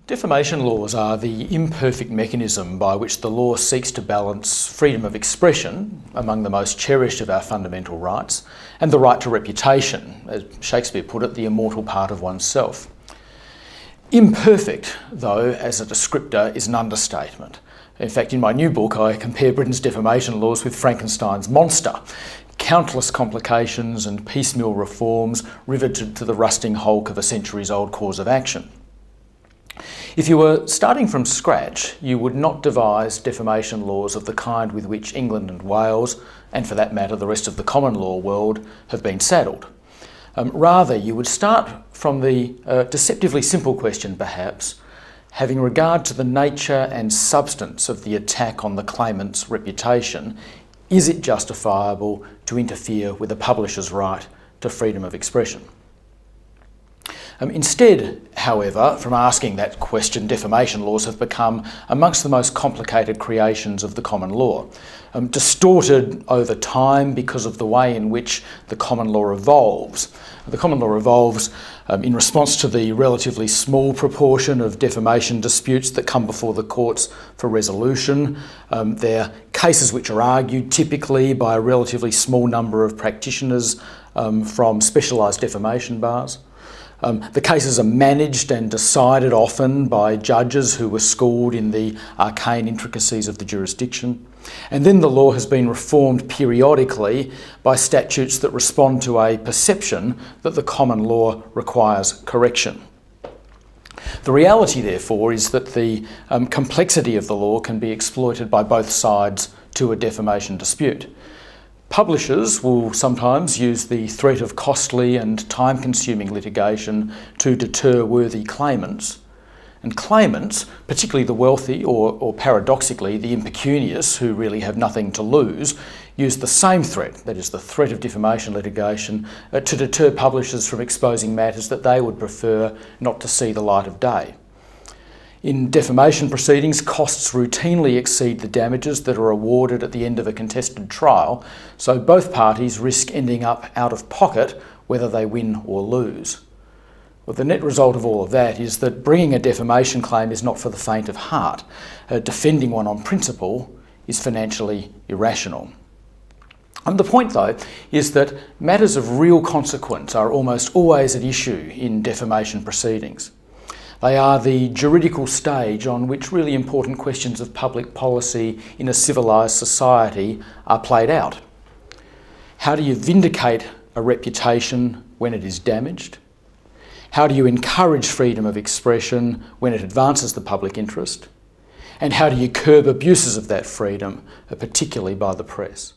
Defamation laws are the imperfect mechanism by which the law seeks to balance freedom of expression, among the most cherished of our fundamental rights, and the right to reputation, as Shakespeare put it, the immortal part of oneself. Imperfect, though, as a descriptor, is an understatement. In fact, in my new book, I compare Britain's defamation laws with Frankenstein's monster. Countless complications and piecemeal reforms riveted to the rusting hulk of a centuries-old cause of action. If you were starting from scratch, you would not devise defamation laws of the kind with which England and Wales, and for that matter the rest of the common law world, have been saddled. Rather, you would start from the deceptively simple question, perhaps, having regard to the nature and substance of the attack on the claimant's reputation. Is it justifiable to interfere with a publisher's right to freedom of expression? Instead, however, from asking that question, defamation laws have become amongst the most complicated creations of the common law, distorted over time because of the way in which the common law evolves. The common law evolves in response to the relatively small proportion of defamation disputes that come before the courts for resolution. They're cases which are argued typically by a relatively small number of practitioners from specialised defamation bars. The cases are managed and decided often by judges who were schooled in the arcane intricacies of the jurisdiction. And then the law has been reformed periodically by statutes that respond to a perception that the common law requires correction. The reality, therefore, is that the complexity of the law can be exploited by both sides to a defamation dispute. Publishers will sometimes use the threat of costly and time-consuming litigation to deter worthy claimants. And claimants, particularly the wealthy or paradoxically the impecunious who really have nothing to lose, use the same threat, that is the threat of defamation litigation, to deter publishers from exposing matters that they would prefer not to see the light of day. In defamation proceedings, costs routinely exceed the damages that are awarded at the end of a contested trial, so both parties risk ending up out of pocket whether they win or lose. Well, the net result of all of that is that bringing a defamation claim is not for the faint of heart. Defending one on principle is financially irrational. And the point, though, is that matters of real consequence are almost always at issue in defamation proceedings. They are the juridical stage on which really important questions of public policy in a civilised society are played out. How do you vindicate a reputation when it is damaged? How do you encourage freedom of expression when it advances the public interest? And how do you curb abuses of that freedom, particularly by the press?